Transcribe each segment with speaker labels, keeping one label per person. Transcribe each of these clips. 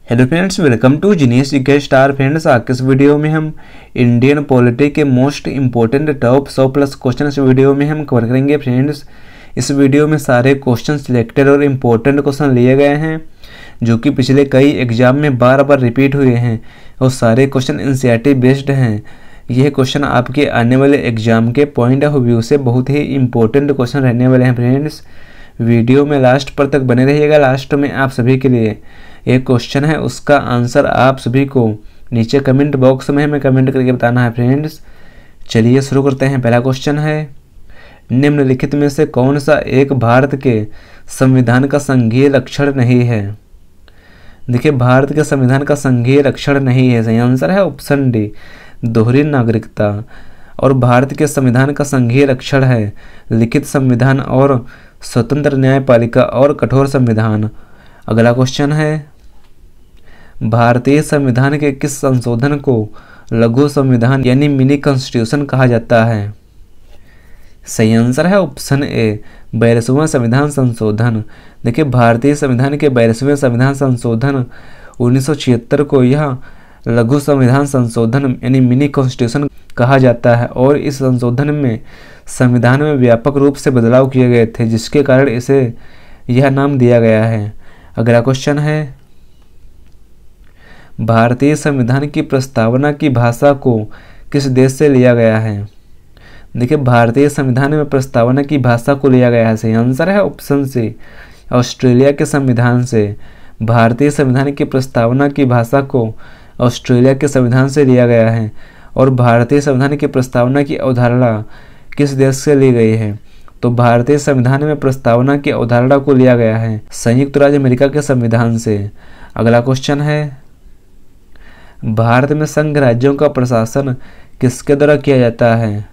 Speaker 1: Hello friends, welcome to genius GK star. Friends, आज के इस वीडियो में हम इंडियन पॉलिटी के मोस्ट इंपॉर्टेंट टॉप 100+ क्वेश्चन इस वीडियो में हम कवर करेंगे। फ्रेंड्स, इस वीडियो में सारे क्वेश्चन सिलेक्टेड और इम्पोर्टेंट क्वेश्चन लिए गए हैं जो कि पिछले कई एग्जाम में बार बार रिपीट हुए हैं और सारे क्वेश्चन एनसीईआरटी बेस्ड हैं। यह क्वेश्चन आपके आने वाले एग्जाम के पॉइंट ऑफ व्यू से बहुत ही इंपॉर्टेंट क्वेश्चन रहने वाले हैं। फ्रेंड्स, वीडियो में लास्ट पर तक बने रहिएगा। लास्ट में आप सभी के लिए एक क्वेश्चन है, उसका आंसर आप सभी को नीचे कमेंट बॉक्स में हमें कमेंट करके बताना है। फ्रेंड्स, चलिए शुरू करते हैं। पहला क्वेश्चन है, निम्नलिखित में से कौन सा एक भारत के संविधान का संघीय लक्षण नहीं है? देखिए, भारत के संविधान का संघीय लक्षण नहीं है। सही आंसर है ऑप्शन डी, दोहरी नागरिकता। और भारत के संविधान का संघीय लक्षण है लिखित संविधान और स्वतंत्र न्यायपालिका और कठोर संविधान। अगला क्वेश्चन है, भारतीय संविधान के किस संशोधन को लघु संविधान यानी मिनी कॉन्स्टिट्यूशन कहा जाता है? सही आंसर है ऑप्शन ए, 42वां संविधान संशोधन। देखिए, भारतीय संविधान के 42वें संविधान संशोधन 1976 को यह लघु संविधान संशोधन यानी मिनी कॉन्स्टिट्यूशन कहा जाता है और इस संशोधन में संविधान में व्यापक रूप से बदलाव किए गए थे, जिसके कारण इसे यह नाम दिया गया है। अगला क्वेश्चन है, भारतीय संविधान की प्रस्तावना की भाषा को किस देश से लिया गया है? देखिए, भारतीय संविधान में प्रस्तावना की भाषा को लिया गया है। सही आंसर है ऑप्शन सी, ऑस्ट्रेलिया के संविधान से। भारतीय संविधान की प्रस्तावना की भाषा को ऑस्ट्रेलिया के संविधान से लिया गया है। और भारतीय संविधान की प्रस्तावना की अवधारणा किस देश से ली गई है? तो भारतीय संविधान में प्रस्तावना की अवधारणा को लिया गया है संयुक्त राज्य अमेरिका के संविधान से। अगला क्वेश्चन है, भारत में संघ राज्यों का प्रशासन किसके द्वारा किया जाता है?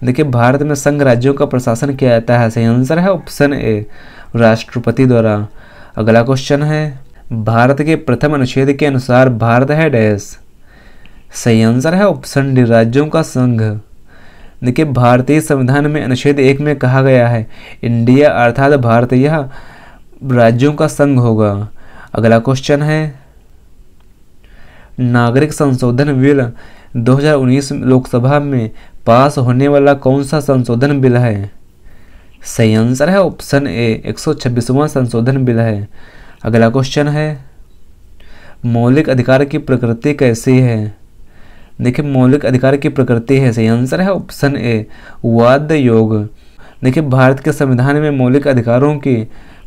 Speaker 1: देखिए, भारत में संघ राज्यों का प्रशासन किया जाता है। सही आंसर है ऑप्शन ए, राष्ट्रपति द्वारा। अगला क्वेश्चन है, भारत के प्रथम अनुच्छेद के अनुसार भारत है डैश। सही आंसर है ऑप्शन डी, राज्यों का संघ। देखिए, भारतीय संविधान में अनुच्छेद 1 में कहा गया है इंडिया अर्थात भारत यह राज्यों का संघ होगा। अगला क्वेश्चन है, नागरिक संशोधन बिल 2019 लोकसभा में पास होने वाला कौन सा संशोधन बिल है? सही आंसर है ऑप्शन ए, 126वां संशोधन बिल है। अगला क्वेश्चन है, मौलिक अधिकार की प्रकृति कैसी है? देखिए, मौलिक अधिकार की प्रकृति है। सही आंसर है ऑप्शन ए, वाद्य योग। देखिए, भारत के संविधान में मौलिक अधिकारों की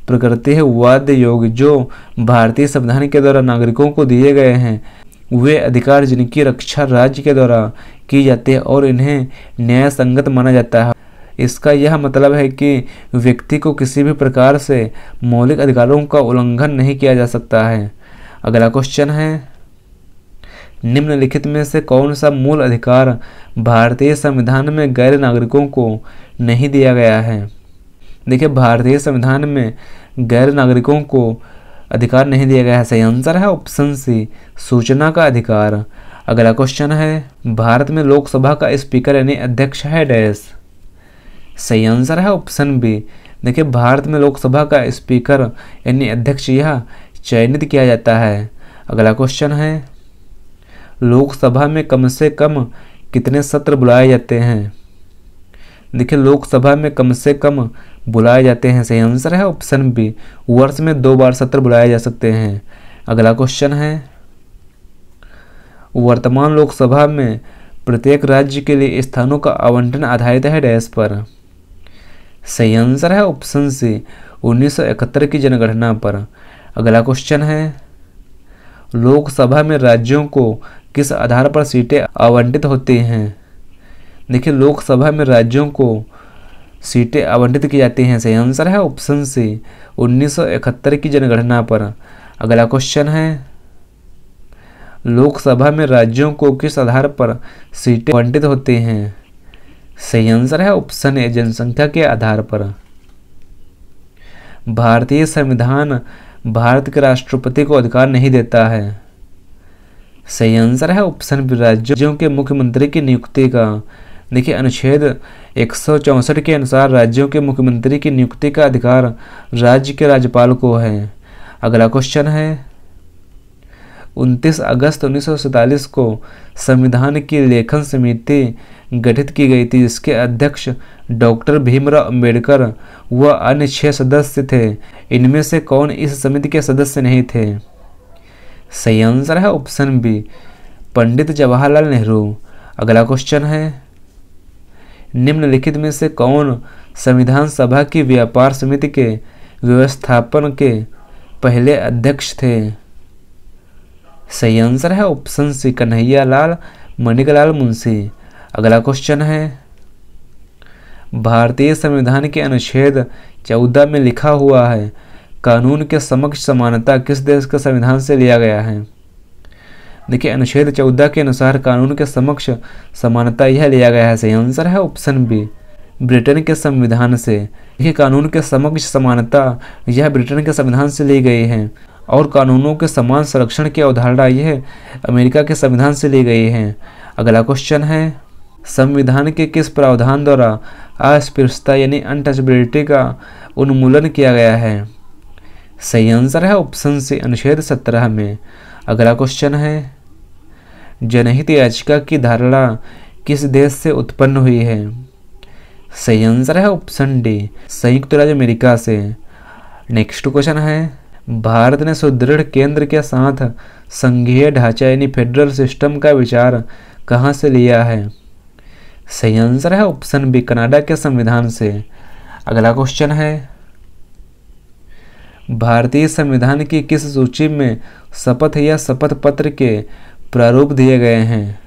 Speaker 1: प्रकृति है वाद्य योग। जो भारतीय संविधान के द्वारा नागरिकों को दिए गए हैं वे अधिकार जिनकी रक्षा राज्य के द्वारा की जाती है और इन्हें न्याय संगत माना जाता है। इसका यह मतलब है कि व्यक्ति को किसी भी प्रकार से मौलिक अधिकारों का उल्लंघन नहीं किया जा सकता है। अगला क्वेश्चन है, निम्नलिखित में से कौन सा मूल अधिकार भारतीय संविधान में गैर नागरिकों को नहीं दिया गया है? देखिए, भारतीय संविधान में गैर नागरिकों को अधिकार नहीं दिया गया है। सही आंसर है ऑप्शन सी, सूचना का अधिकार। अगला क्वेश्चन है, भारत में लोकसभा का स्पीकर यानी अध्यक्ष है डैश। सही आंसर है ऑप्शन बी। देखिए, भारत में लोकसभा का स्पीकर यानी अध्यक्ष यह चयनित किया जाता है। अगला क्वेश्चन है, लोकसभा में कम से कम कितने सत्र बुलाए जाते हैं? देखिए, लोकसभा में कम से कम बुलाए जाते हैं। सही आंसर है ऑप्शन बी, वर्ष में 2 बार सत्र बुलाए जा सकते हैं। अगला क्वेश्चन है, वर्तमान लोकसभा में प्रत्येक राज्य के लिए स्थानों का आवंटन आधारित है डैश पर। सही आंसर है ऑप्शन सी, 1971 की जनगणना पर। अगला क्वेश्चन है, लोकसभा में राज्यों को किस आधार पर सीटें आवंटित होती हैं? देखिए, लोकसभा में राज्यों को सीटें आवंटित की जाती हैं। सही आंसर है ऑप्शन सी, 1971 की जनगणना पर। अगला क्वेश्चन है, लोकसभा में राज्यों को किस आधार पर सीटें आवंटित होती हैं? सही आंसर है ऑप्शन ए, जनसंख्या के आधार पर। भारतीय संविधान भारत के राष्ट्रपति को अधिकार नहीं देता है। सही आंसर है ऑप्शन बी, राज्यों के मुख्यमंत्री की नियुक्ति का। देखिए, अनुच्छेद 164 के अनुसार राज्यों के मुख्यमंत्री की नियुक्ति का अधिकार राज्य के राज्यपाल को है। अगला क्वेश्चन है, 29 अगस्त 1947 को संविधान की लेखन समिति गठित की गई थी, जिसके अध्यक्ष डॉक्टर भीमराव अंबेडकर व अन्य 6 सदस्य थे। इनमें से कौन इस समिति के सदस्य नहीं थे? सही आंसर है ऑप्शन बी, पंडित जवाहरलाल नेहरू। अगला क्वेश्चन है, निम्नलिखित में से कौन संविधान सभा की व्यापार समिति के व्यवस्थापन के पहले अध्यक्ष थे? सही आंसर है ऑप्शन सी, कन्हैया लाल मणिकलाल मुंशी। अगला क्वेश्चन है, भारतीय संविधान के अनुच्छेद 14 में लिखा हुआ है, कानून के समक्ष समानता किस देश के संविधान से लिया गया है? देखिए, अनुच्छेद 14 के अनुसार कानून के समक्ष समानता यह लिया गया है। सही आंसर है ऑप्शन बी, ब्रिटेन के संविधान से। देखिए, कानून के समक्ष समानता यह ब्रिटेन के संविधान से ली गई है और कानूनों के समान संरक्षण की अवधारणा यह अमेरिका के संविधान से ली गई है। अगला क्वेश्चन है, संविधान के किस प्रावधान द्वारा अस्पृश्यता यानी अनटचेबिलिटी का उन्मूलन किया गया है? सही आंसर है ऑप्शन सी, अनुच्छेद 17 में। अगला क्वेश्चन है, जनहित याचिका की धारणा किस देश से उत्पन्न हुई है? सही आंसर है ऑप्शन डी, संयुक्त राज्य अमेरिका से। नेक्स्ट क्वेश्चन है, भारत ने सुदृढ़ केंद्र के साथ संघीय ढांचा यानी फेडरल सिस्टम का विचार कहाँ से लिया है? सही आंसर है ऑप्शन बी, कनाडा के संविधान से। अगला क्वेश्चन है, भारतीय संविधान की किस सूची में शपथ या शपथ पत्र के प्रारूप दिए गए हैं?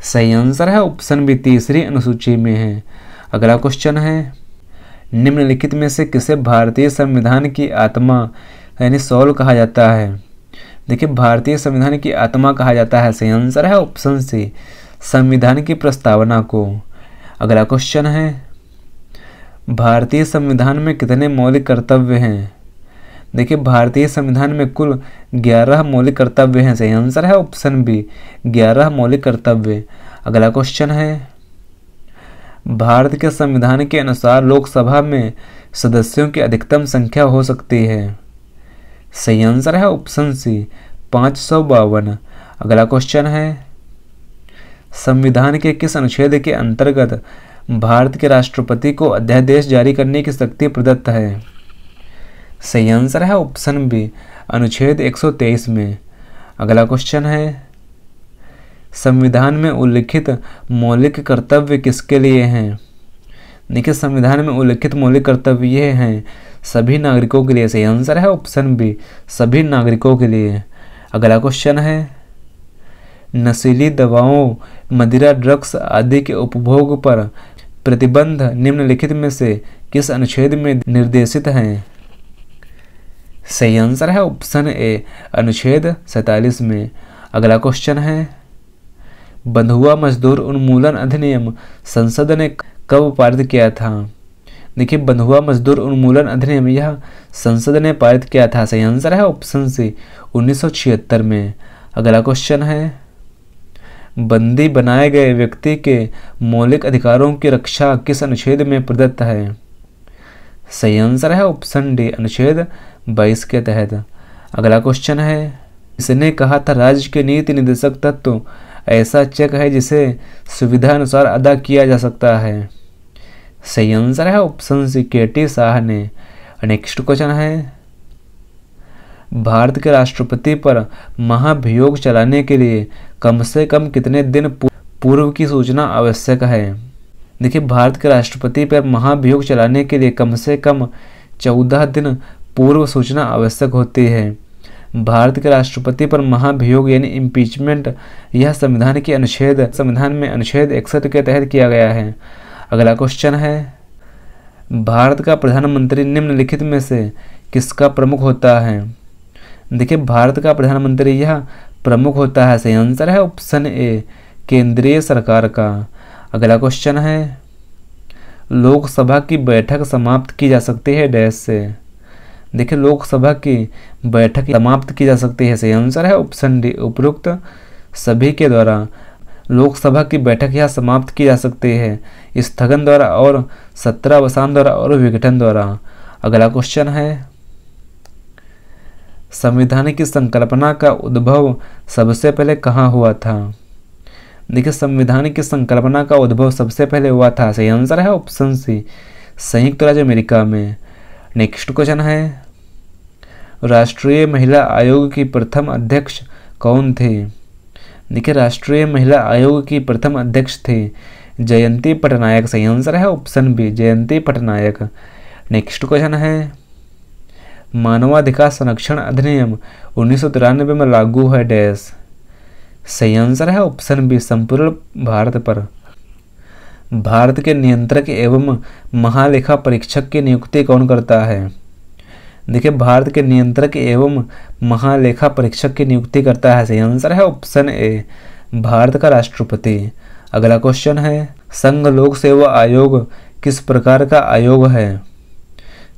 Speaker 1: सही आंसर है ऑप्शन बी, तीसरी अनुसूची में है। अगला क्वेश्चन है, निम्नलिखित में से किसे भारतीय संविधान की आत्मा यानी सोल कहा जाता है? देखिए, भारतीय संविधान की आत्मा कहा जाता है। सही आंसर है ऑप्शन सी, संविधान की प्रस्तावना को। अगला क्वेश्चन है, भारतीय संविधान में कितने मौलिक कर्तव्य हैं? देखिए, भारतीय संविधान में कुल 11 मौलिक कर्तव्य हैं। सही आंसर है ऑप्शन बी, 11 मौलिक कर्तव्य। अगला क्वेश्चन है, भारत के संविधान के अनुसार लोकसभा में सदस्यों की अधिकतम संख्या हो सकती है? सही आंसर है ऑप्शन सी, 552। अगला क्वेश्चन है, संविधान के किस अनुच्छेद के अंतर्गत भारत के राष्ट्रपति को अध्यादेश जारी करने की शक्ति प्रदत्त है? सही आंसर है ऑप्शन बी, अनुच्छेद 123 में। अगला क्वेश्चन है, संविधान में उल्लिखित मौलिक कर्तव्य किसके लिए हैं? देखिए, संविधान में उल्लिखित मौलिक कर्तव्य ये हैं सभी नागरिकों के लिए। सही आंसर है ऑप्शन बी, सभी नागरिकों के लिए। अगला क्वेश्चन है, नशीली दवाओं, मदिरा, ड्रग्स आदि के उपभोग पर प्रतिबंध निम्नलिखित में से किस अनुच्छेद में निर्देशित हैं? सही आंसर है ऑप्शन ए, अनुच्छेद 47 में। अगला क्वेश्चन है, बंधुआ मजदूर उन्मूलन अधिनियम संसद ने कब पारित किया था? देखिए, बंधुआ मजदूर उन्मूलन अधिनियम यह संसद ने पारित किया था। सही आंसर है ऑप्शन सी, 1976 में। अगला क्वेश्चन है, बंदी बनाए गए व्यक्ति के मौलिक अधिकारों की रक्षा किस अनुच्छेद में प्रदत्त है? सही आंसर है ऑप्शन डी, अनुच्छेद 22 के तहत। अगला क्वेश्चन है, इसने कहा था राज्य के नीति निर्देशक तत्व ऐसा चेक है जिसे सुविधा अनुसार अदा किया जा सकता है? सही आंसर है ऑप्शन सी, के.टी. शाह ने। नेक्स्ट क्वेश्चन है, भारत के राष्ट्रपति पर महाभियोग चलाने के लिए कम से कम कितने दिन पूर्व की सूचना आवश्यक है? देखिए, भारत के राष्ट्रपति पर महाभियोग चलाने के लिए कम से कम 14 दिन पूर्व सूचना आवश्यक होती है। भारत के राष्ट्रपति पर महाभियोग यानी इम्पीचमेंट यह संविधान में अनुच्छेद 61 के तहत किया गया है। अगला क्वेश्चन है, भारत का प्रधानमंत्री निम्नलिखित में से किसका प्रमुख होता है? देखिए, भारत का प्रधानमंत्री यह प्रमुख होता है। सही आंसर है ऑप्शन ए, केंद्रीय सरकार का। अगला क्वेश्चन है, लोकसभा की बैठक समाप्त की जा सकती है डैश से? देखिए, लोकसभा की बैठक समाप्त की जा सकती है। सही आंसर है ऑप्शन डी, उपरोक्त सभी के द्वारा लोकसभा की बैठक यह समाप्त की जा सकती है, स्थगन द्वारा और सत्रावसान द्वारा और विघटन द्वारा। अगला क्वेश्चन है, संविधान की संकल्पना का उद्भव सबसे पहले कहाँ हुआ था? देखिए, संविधान की संकल्पना का उद्भव सबसे पहले हुआ था, सही आंसर है ऑप्शन सी, संयुक्त राज्य अमेरिका में। नेक्स्ट क्वेश्चन है, राष्ट्रीय महिला आयोग की प्रथम अध्यक्ष कौन थे? देखिए, राष्ट्रीय महिला आयोग की प्रथम अध्यक्ष थे जयंती पटनायक, सही आंसर है ऑप्शन बी, जयंती पटनायक। नेक्स्ट क्वेश्चन है, मानवाधिकार संरक्षण अधिनियम 1993 में लागू है डैश, सही आंसर है ऑप्शन बी, संपूर्ण भारत पर। भारत के नियंत्रक एवं महालेखा परीक्षक की नियुक्ति कौन करता है? देखिए, भारत के नियंत्रक एवं महालेखा परीक्षक की नियुक्ति करता है, सही आंसर है ऑप्शन ए, भारत का राष्ट्रपति। अगला क्वेश्चन है, संघ लोक सेवा आयोग किस प्रकार का आयोग है?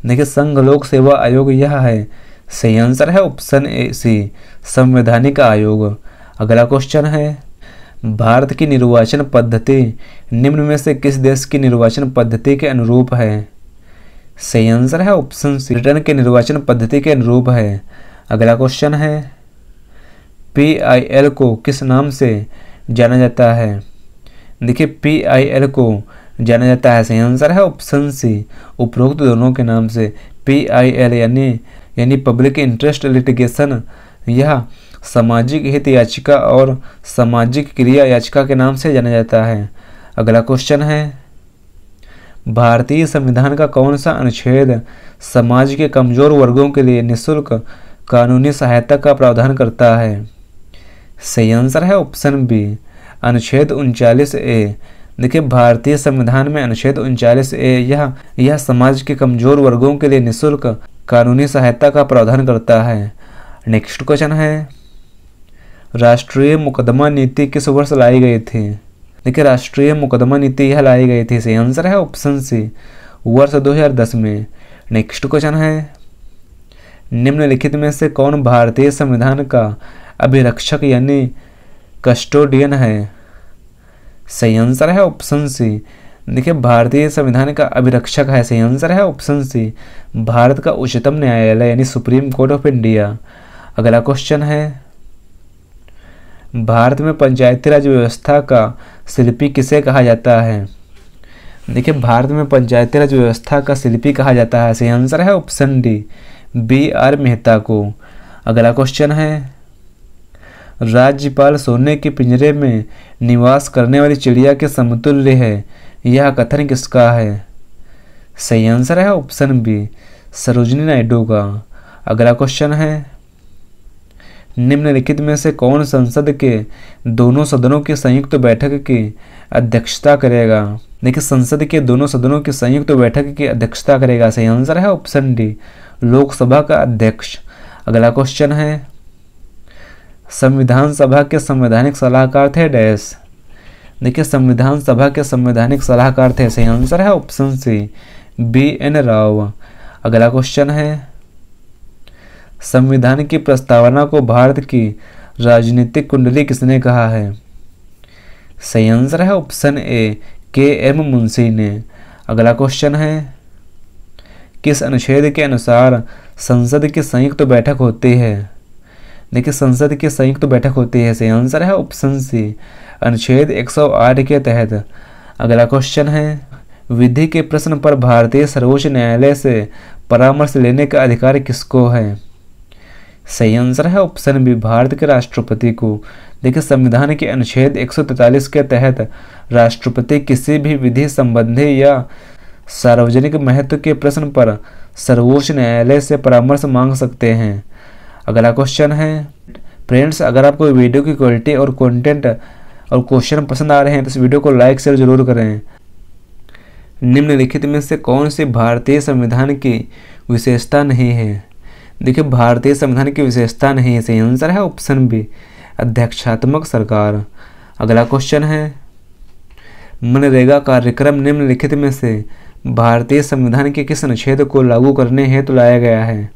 Speaker 1: देखिए, संघ लोक सेवा आयोग यह है, सही आंसर है ऑप्शन ए सी, संवैधानिक आयोग। अगला क्वेश्चन है, भारत की निर्वाचन पद्धति निम्न में से किस देश की निर्वाचन पद्धति के अनुरूप है? सही आंसर है ऑप्शन सी, ब्रिटेन के निर्वाचन पद्धति के अनुरूप है। अगला क्वेश्चन है, PIL को किस नाम से जाना जाता है? देखिए, PIL को जाना जाता है, सही आंसर है ऑप्शन सी, उपरोक्त दोनों के नाम से। PIL यानी पब्लिक इंटरेस्ट लिटिगेशन, यह सामाजिक हित याचिका और सामाजिक क्रिया याचिका के नाम से जाना जाता है। अगला क्वेश्चन है, भारतीय संविधान का कौन सा अनुच्छेद समाज के कमजोर वर्गों के लिए निःशुल्क कानूनी सहायता का प्रावधान करता है? सही आंसर है ऑप्शन बी, अनुच्छेद 39A। देखिए, भारतीय संविधान में अनुच्छेद 39A यह समाज के कमजोर वर्गों के लिए निःशुल्क कानूनी सहायता का प्रावधान करता है। नेक्स्ट क्वेश्चन है, राष्ट्रीय मुकदमा नीति किस वर्ष लाई गई थी? देखिए, राष्ट्रीय मुकदमा नीति यह लाई गई थी, सही आंसर है ऑप्शन सी, वर्ष 2010 में। नेक्स्ट क्वेश्चन है, निम्नलिखित में से कौन भारतीय संविधान का अभिरक्षक यानी कस्टोडियन है? सही आंसर है ऑप्शन सी। देखिए, भारतीय संविधान का अभिरक्षक है, सही आंसर है ऑप्शन सी, भारत का उच्चतम न्यायालय यानी सुप्रीम कोर्ट ऑफ इंडिया। अगला क्वेश्चन है, भारत में पंचायती राज व्यवस्था का शिल्पी किसे कहा जाता है? देखिए, भारत में पंचायती राज व्यवस्था का शिल्पी कहा जाता है, सही आंसर है ऑप्शन डी, BR मेहता को। अगला क्वेश्चन है, राज्यपाल सोने के पिंजरे में निवास करने वाली चिड़िया के समतुल्य है, यह कथन किसका है? सही आंसर है ऑप्शन बी, सरोजिनी नायडू का। अगला क्वेश्चन है, निम्नलिखित में से कौन संसद के दोनों सदनों की संयुक्त बैठक की अध्यक्षता करेगा? देखिए, संसद के दोनों सदनों की संयुक्त बैठक की अध्यक्षता करेगा, सही आंसर है ऑप्शन डी, लोकसभा का अध्यक्ष। अगला क्वेश्चन है, संविधान सभा के संवैधानिक सलाहकार थे डैश। देखिए, संविधान सभा के संवैधानिक सलाहकार थे, सही आंसर है ऑप्शन सी, BN राव। अगला क्वेश्चन है, संविधान की प्रस्तावना को भारत की राजनीतिक कुंडली किसने कहा है? सही आंसर है ऑप्शन ए, KM मुंशी ने। अगला क्वेश्चन है, किस अनुच्छेद के अनुसार संसद की संयुक्त बैठक होती है? देखिए, संसद की संयुक्त बैठक होती है, सही आंसर है ऑप्शन सी, अनुच्छेद 108 के तहत। अगला क्वेश्चन है, विधि के प्रश्न पर भारतीय सर्वोच्च न्यायालय से परामर्श लेने का अधिकार किसको है? सही आंसर है ऑप्शन बी, भारत के राष्ट्रपति को। देखिए, संविधान के अनुच्छेद 143 के तहत राष्ट्रपति किसी भी विधि संबंधी या सार्वजनिक महत्व के प्रश्न पर सर्वोच्च न्यायालय से परामर्श मांग सकते हैं। अगला क्वेश्चन है, फ्रेंड्स, अगर आपको वीडियो की क्वालिटी और कंटेंट और क्वेश्चन पसंद आ रहे हैं तो इस वीडियो को लाइक शेयर जरूर करें। निम्नलिखित में से कौन सी भारतीय संविधान की विशेषता नहीं है? देखिए, भारतीय संविधान की विशेषता नहीं है, सही आंसर है ऑप्शन बी, अध्यक्षात्मक सरकार। अगला क्वेश्चन है, मनरेगा कार्यक्रम निम्नलिखित में से भारतीय संविधान के किस अनुच्छेद को लागू करने हेतु लाया गया है?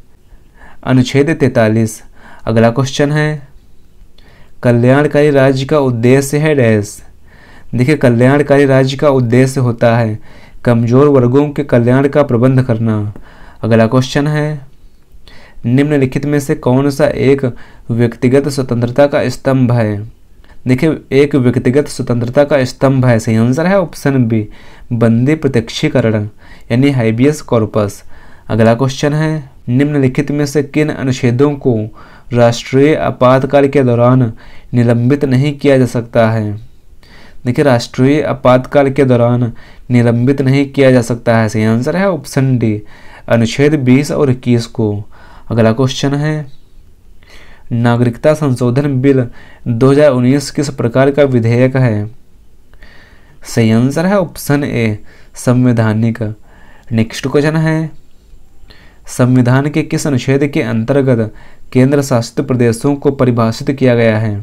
Speaker 1: अनुच्छेद 43। अगला क्वेश्चन है, कल्याणकारी राज्य का उद्देश्य है डैश। देखिए, कल्याणकारी राज्य का उद्देश्य होता है कमजोर वर्गों के कल्याण का प्रबंध करना। अगला क्वेश्चन है, निम्नलिखित में से कौन सा एक व्यक्तिगत स्वतंत्रता का स्तंभ है? देखिए, एक व्यक्तिगत स्वतंत्रता का स्तंभ है, सही आंसर है ऑप्शन बी, बंदी प्रत्यक्षीकरण यानी हाइबियस कॉर्पस। अगला क्वेश्चन है, निम्नलिखित में से किन अनुच्छेदों को राष्ट्रीय आपातकाल के दौरान निलंबित नहीं किया जा सकता है? देखिए, राष्ट्रीय आपातकाल के दौरान निलंबित नहीं किया जा सकता है, सही आंसर है ऑप्शन डी, अनुच्छेद 20 और 21 को। अगला क्वेश्चन है, नागरिकता संशोधन बिल 2019 किस प्रकार का विधेयक है? सही आंसर है ऑप्शन ए, संवैधानिक। नेक्स्ट क्वेश्चन है, संविधान के किस अनुच्छेद के अंतर्गत केंद्र शासित प्रदेशों को परिभाषित किया गया है?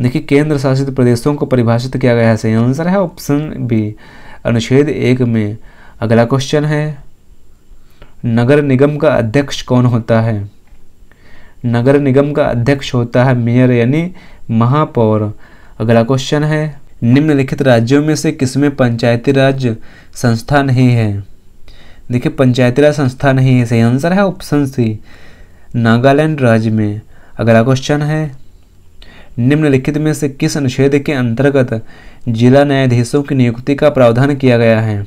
Speaker 1: देखिए, केंद्र शासित प्रदेशों को परिभाषित किया गया है, सही आंसर है ऑप्शन बी, अनुच्छेद 1 में। अगला क्वेश्चन है, नगर निगम का अध्यक्ष कौन होता है? नगर निगम का अध्यक्ष होता है मेयर यानी महापौर। अगला क्वेश्चन है, निम्नलिखित राज्यों में से किसमें पंचायती राज संस्था नहीं है? देखिए, पंचायती राज संस्था नहीं है, सही आंसर है ऑप्शन सी, नागालैंड राज्य में। अगला क्वेश्चन है, निम्नलिखित में से किस अनुच्छेद के अंतर्गत जिला न्यायाधीशों की नियुक्ति का प्रावधान किया गया है?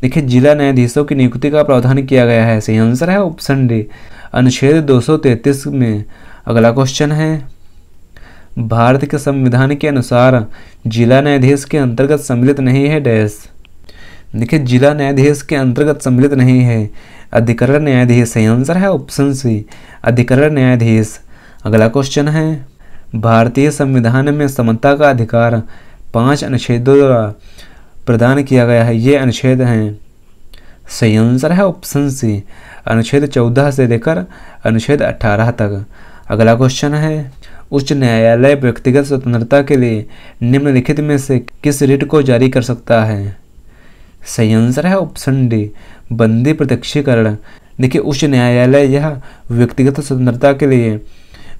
Speaker 1: देखिए, जिला न्यायाधीशों की नियुक्ति का प्रावधान किया गया है, सही आंसर है ऑप्शन डी, अनुच्छेद 233 में। अगला क्वेश्चन है, भारत के संविधान के अनुसार जिला न्यायाधीश के अंतर्गत सम्मिलित नहीं है डैश। देखिए, जिला न्यायाधीश के अंतर्गत सम्मिलित नहीं है अधिकरण न्यायाधीश, सही आंसर है ऑप्शन सी, अधिकरण न्यायाधीश। अगला क्वेश्चन है, भारतीय संविधान में समता का अधिकार 5 अनुच्छेदों द्वारा प्रदान किया गया है, ये अनुच्छेद हैं। सही आंसर है ऑप्शन सी, अनुच्छेद 14 से लेकर अनुच्छेद 18 तक। अगला क्वेश्चन है, उच्च न्यायालय व्यक्तिगत स्वतंत्रता के लिए निम्नलिखित में से किस रिट को जारी कर सकता है? सही आंसर है ऑप्शन डी, बंदी प्रत्यक्षीकरण। देखिए, उच्च न्यायालय यह व्यक्तिगत स्वतंत्रता के लिए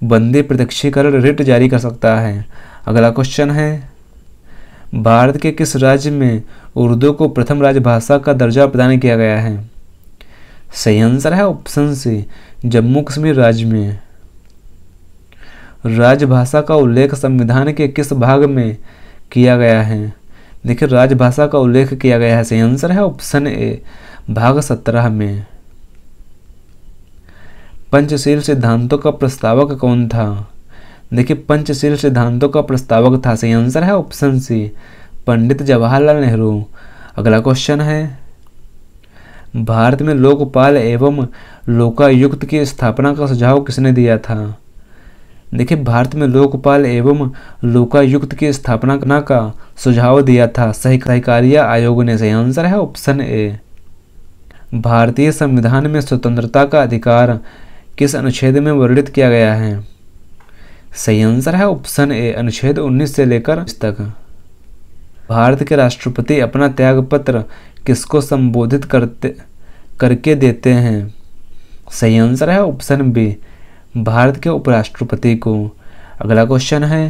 Speaker 1: बंदी प्रत्यक्षीकरण रिट जारी कर सकता है। अगला क्वेश्चन है, भारत के किस राज्य में उर्दू को प्रथम राजभाषा का दर्जा प्रदान किया गया है? सही आंसर है ऑप्शन सी, जम्मू कश्मीर राज्य में। राजभाषा का उल्लेख संविधान के किस भाग में किया गया है? देखिए, राजभाषा का उल्लेख किया गया है, सही आंसर है ऑप्शन ए, भाग 17 में। पंचशील सिद्धांतों का प्रस्तावक कौन था? देखिए, पंचशील सिद्धांतों का प्रस्तावक था, सही आंसर है ऑप्शन सी, पंडित जवाहरलाल नेहरू। अगला क्वेश्चन है, भारत में लोकपाल एवं लोकायुक्त की स्थापना का सुझाव किसने दिया था? देखिए, भारत में लोकपाल एवं लोकायुक्त की स्थापना का सुझाव दिया था सहकारिता आयोग ने, सही आंसर है ऑप्शन ए। भारतीय संविधान में स्वतंत्रता का अधिकार किस अनुच्छेद में वर्णित किया गया है? सही आंसर है ऑप्शन ए, अनुच्छेद 19 से लेकर 20 तक। भारत के राष्ट्रपति अपना त्यागपत्र किसको संबोधित करके देते हैं? सही आंसर है ऑप्शन बी, भारत के उपराष्ट्रपति को। अगला क्वेश्चन है,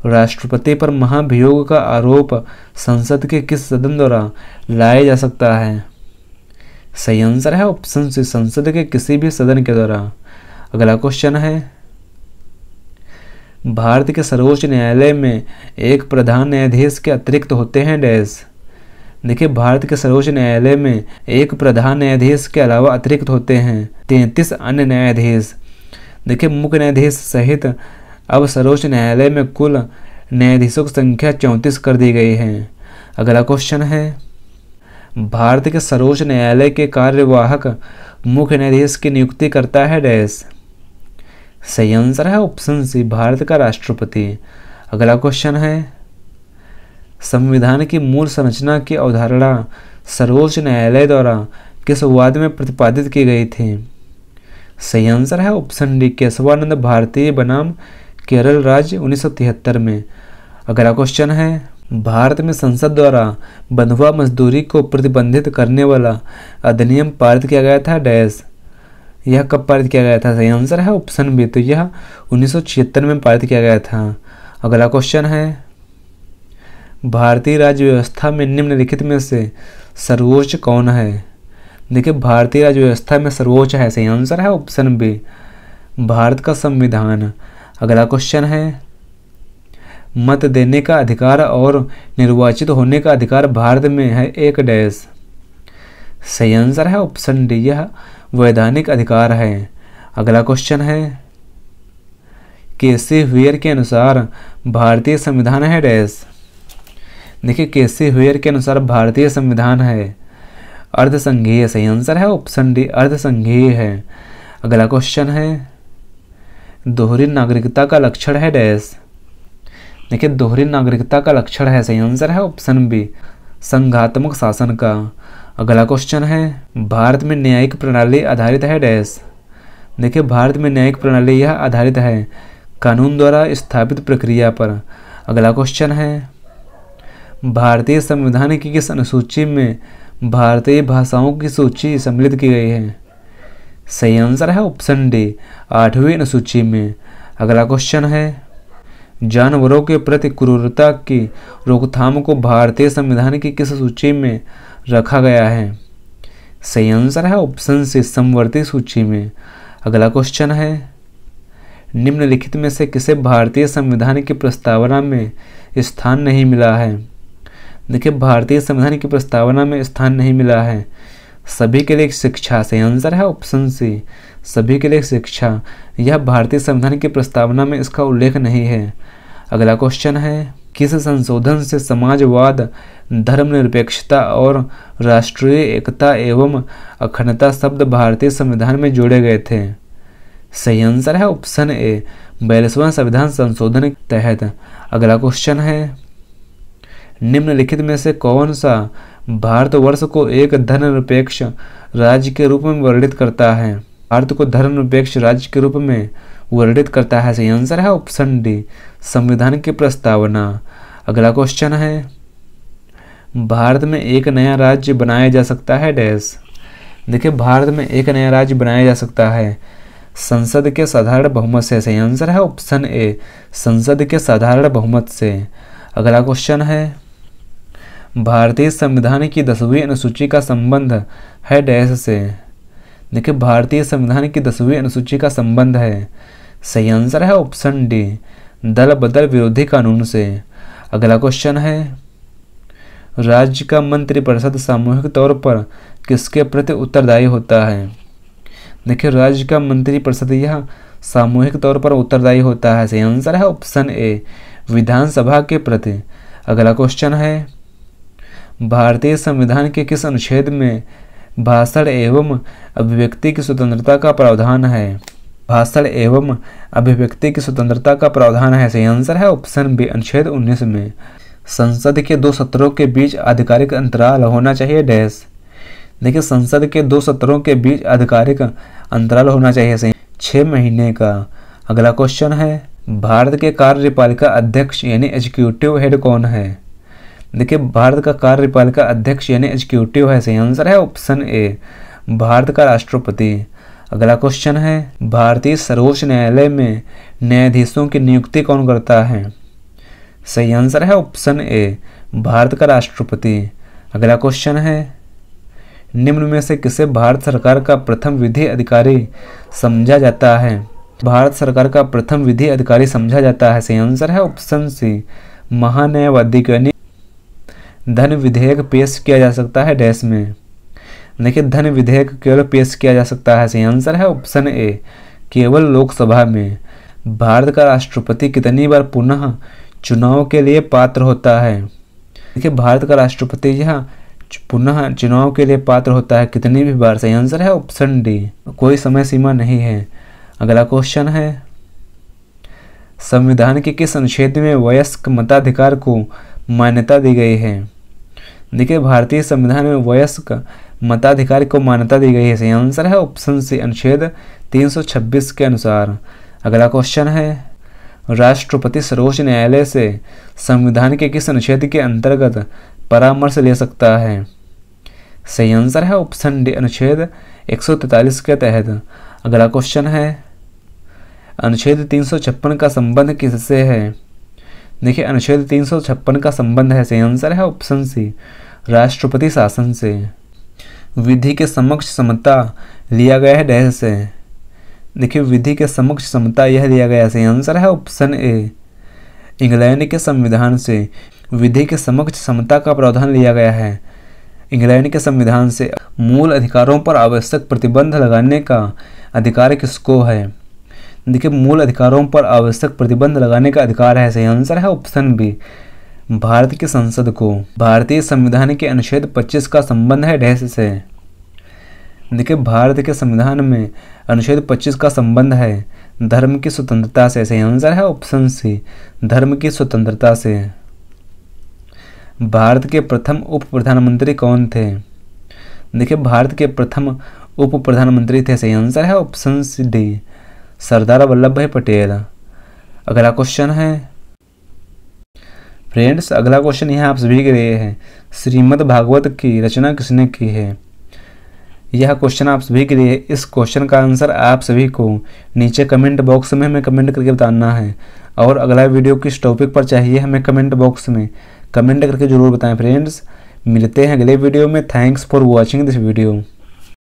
Speaker 1: राष्ट्रपति पर महाभियोग का आरोप संसद के किस सदन द्वारा लाया जा सकता है? सही आंसर है ऑप्शन सी, संसद के किसी भी सदन के द्वारा। अगला क्वेश्चन है, भारत के सर्वोच्च न्यायालय में एक प्रधान न्यायाधीश के अतिरिक्त होते हैं डैश। देखिए, भारत के सर्वोच्च न्यायालय में एक प्रधान न्यायाधीश के अलावा अतिरिक्त होते हैं 33 अन्य न्यायाधीश। देखिए, मुख्य न्यायाधीश सहित अब सर्वोच्च न्यायालय में कुल न्यायाधीशों की संख्या 34 कर दी गई है। अगला क्वेश्चन है, भारत के सर्वोच्च न्यायालय के कार्यवाहक मुख्य न्यायाधीश की नियुक्ति करता है डैश। सही आंसर है ऑप्शन सी, भारत का राष्ट्रपति। अगला क्वेश्चन है, संविधान की मूल संरचना की अवधारणा सर्वोच्च न्यायालय द्वारा किस वाद में प्रतिपादित की गई थी? सही आंसर है ऑप्शन डी, केशवानंद भारती बनाम केरल राज्य 1973 में। अगला क्वेश्चन है, भारत में संसद द्वारा बंधुआ मजदूरी को प्रतिबंधित करने वाला अधिनियम पारित किया गया था डैश। यह कब पारित किया गया था? सही आंसर है ऑप्शन बी, तो यह 1976 में पारित किया गया था। अगला क्वेश्चन है, भारतीय राज्य व्यवस्था में निम्नलिखित में से सर्वोच्च कौन है? देखिए भारतीय राज्य व्यवस्था में सर्वोच्च है, सही आंसर है ऑप्शन बी भारत का संविधान। अगला क्वेश्चन है, मत देने का अधिकार और निर्वाचित होने का अधिकार भारत में है एक डैश। सही आंसर है ऑप्शन डी, यह वैधानिक अधिकार है। अगला क्वेश्चन है, केसी हुएर के अनुसार भारतीय संविधान है डैश। देखिए केसी हुएर के अनुसार भारतीय संविधान है अर्धसंघीय। सही आंसर है ऑप्शन डी, अर्धसंघीय है। अगला क्वेश्चन है, दोहरी नागरिकता का लक्षण है डैश। देखिए दोहरी नागरिकता का लक्षण है, सही आंसर है ऑप्शन बी संघात्मक शासन का। अगला क्वेश्चन है, भारत में न्यायिक प्रणाली आधारित है डैश। देखिए भारत में न्यायिक प्रणाली यह आधारित है कानून द्वारा स्थापित प्रक्रिया पर। अगला क्वेश्चन है, भारतीय संविधान की किस अनुसूची में भारतीय भाषाओं की सूची सम्मिलित की गई है। सही आंसर है ऑप्शन डी 8वीं अनुसूची में। अगला क्वेश्चन है, जानवरों के प्रति क्रूरता की रोकथाम को भारतीय संविधान की किस सूची में रखा गया है। सही आंसर है ऑप्शन सी समवर्ती सूची में। अगला क्वेश्चन है, निम्नलिखित में से किसे भारतीय संविधान की प्रस्तावना में स्थान नहीं मिला है। देखिए भारतीय संविधान की प्रस्तावना में स्थान नहीं मिला है सभी के लिए शिक्षा। सही आंसर है ऑप्शन सी सभी के लिए शिक्षा, यह भारतीय संविधान की प्रस्तावना में इसका उल्लेख नहीं है। अगला क्वेश्चन है, किस संशोधन से समाजवाद, धर्मनिरपेक्षता और राष्ट्रीय एकता एवं अखंडता शब्द भारतीय संविधान में जोड़े गए थे। सही आंसर है ऑप्शन ए 42वां संविधान संशोधन के तहत। अगला क्वेश्चन है, निम्नलिखित में से कौन सा भारतवर्ष को एक धर्मनिरपेक्ष राज्य के रूप में वर्णित करता है। भारत को धर्मनिरपेक्ष राज्य के रूप में वर्णित करता है। सही आंसर है ऑप्शन डी संविधान की प्रस्तावना। अगला क्वेश्चन है, भारत में एक नया राज्य बनाया जा सकता है डैश। देखिए भारत में एक नया राज्य बनाया जा सकता है संसद के साधारण बहुमत से। सही आंसर है ऑप्शन ए संसद के साधारण बहुमत से। अगला क्वेश्चन है, भारतीय संविधान की 10वीं अनुसूची का संबंध है डैश से। देखिए भारतीय संविधान की 10वीं अनुसूची का संबंध है। सही आंसर है ऑप्शन डी दल बदल विरोधी कानून से। अगला क्वेश्चन है, राज्य का मंत्रिपरिषद सामूहिक तौर पर किसके प्रति उत्तरदायी होता है। देखिए राज्य का मंत्रिपरिषद यह सामूहिक तौर पर उत्तरदायी होता है। सही आंसर है ऑप्शन ए विधानसभा के प्रति। अगला क्वेश्चन है, भारतीय संविधान के किस अनुच्छेद में भाषण एवं अभिव्यक्ति की स्वतंत्रता का प्रावधान है। भाषण एवं अभिव्यक्ति की स्वतंत्रता का प्रावधान है। सही आंसर है ऑप्शन बी अनुच्छेद 19 में। संसद के 2 सत्रों के बीच आधिकारिक अंतराल होना चाहिए डैश। देखिए संसद के 2 सत्रों के बीच आधिकारिक अंतराल होना चाहिए। सही 6 महीने का। अगला क्वेश्चन है, भारत के कार्यपालिका अध्यक्ष यानी एग्जीक्यूटिव हेड कौन है। देखिए भारत का कार्यपालिका अध्यक्ष यानी एग्जीक्यूटिव है। सही आंसर है ऑप्शन ए भारत का राष्ट्रपति। अगला क्वेश्चन है, भारतीय सर्वोच्च न्यायालय में न्यायाधीशों की नियुक्ति कौन करता है। सही आंसर है ऑप्शन ए भारत का राष्ट्रपति। अगला क्वेश्चन है, निम्न में से किसे भारत सरकार का प्रथम विधि अधिकारी समझा जाता है। भारत सरकार का प्रथम विधि अधिकारी समझा जाता है। सही आंसर है ऑप्शन सी महान्यायवादी को। यानी धन विधेयक पेश किया जा सकता है डैश में। देखिए धन विधेयक केवल पेश किया जा सकता है। सही आंसर है ऑप्शन ए केवल लोकसभा में। भारत का राष्ट्रपति कितनी बार पुनः चुनाव के लिए पात्र होता है। देखिए भारत का राष्ट्रपति यह पुनः चुनाव के लिए पात्र होता है कितनी भी बार। सही आंसर है ऑप्शन डी कोई समय सीमा नहीं है। अगला क्वेश्चन है, संविधान के किस अनुच्छेद में वयस्क मताधिकार को मान्यता दी गई है। देखिए भारतीय संविधान में वयस्क मताधिकार को मान्यता दी गई है। सही आंसर है ऑप्शन सी अनुच्छेद 326 के अनुसार। अगला क्वेश्चन है, राष्ट्रपति सर्वोच्च न्यायालय से संविधान के किस अनुच्छेद के अंतर्गत परामर्श ले सकता है। सही आंसर है ऑप्शन डी अनुच्छेद 143 के तहत। अगला क्वेश्चन है, अनुच्छेद 356 का संबंध किससे है। देखिए अनुच्छेद 356 का संबंध है। सही आंसर है ऑप्शन सी राष्ट्रपति शासन से। विधि के समक्ष समता लिया गया है डैश से। देखिए विधि के समक्ष समता यह लिया गया है, सही आंसर है ऑप्शन ए इंग्लैंड के संविधान से। विधि के समक्ष समता का प्रावधान लिया गया है इंग्लैंड के संविधान से। मूल अधिकारों पर आवश्यक प्रतिबंध लगाने का अधिकार किसको है? देखिए मूल अधिकारों पर आवश्यक प्रतिबंध लगाने का अधिकार है, सही आंसर है ऑप्शन बी भारत की संसद को। भारतीय संविधान के अनुच्छेद 25 का संबंध है डैश से। देखिए भारत के संविधान में अनुच्छेद 25 का संबंध है धर्म की स्वतंत्रता से, सही आंसर है ऑप्शन सी धर्म की स्वतंत्रता से। भारत के प्रथम उप प्रधानमंत्री कौन थे? देखिए भारत के प्रथम उप प्रधानमंत्री थे, सही आंसर है ऑप्शन डी सरदार वल्लभ भाई पटेल। अगला क्वेश्चन है फ्रेंड्स, अगला क्वेश्चन यह आप सभी के लिए है, श्रीमद् भागवत की रचना किसने की है? यह क्वेश्चन आप सभी के लिए। इस क्वेश्चन का आंसर आप सभी को नीचे कमेंट बॉक्स में हमें कमेंट करके बताना है, और अगला वीडियो किस टॉपिक पर चाहिए हमें कमेंट बॉक्स में कमेंट करके जरूर बताएं फ्रेंड्स। मिलते हैं अगले वीडियो में। Thanks for watching this video.